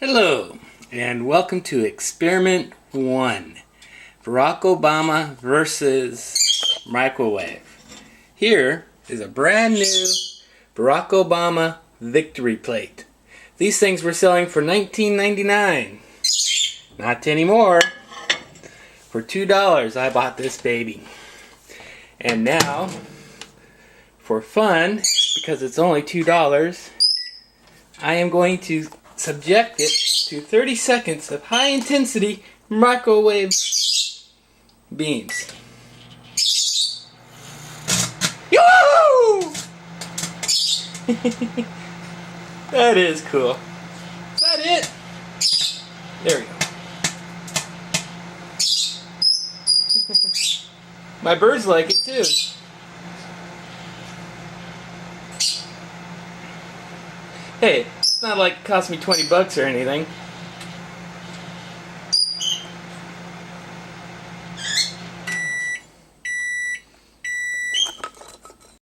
Hello, and welcome to Experiment 1, Barack Obama versus microwave. Here is a brand new Barack Obama victory plate. These things were selling for $19.99. Not anymore. For $2 I bought this baby. And now, for fun, because it's only $2, I am going to subject it to 30 seconds of high intensity microwave beams. Yoo-hoo! That is cool. Is that it? There we go. My birds like it too. Hey, it's not like it cost me $20 or anything.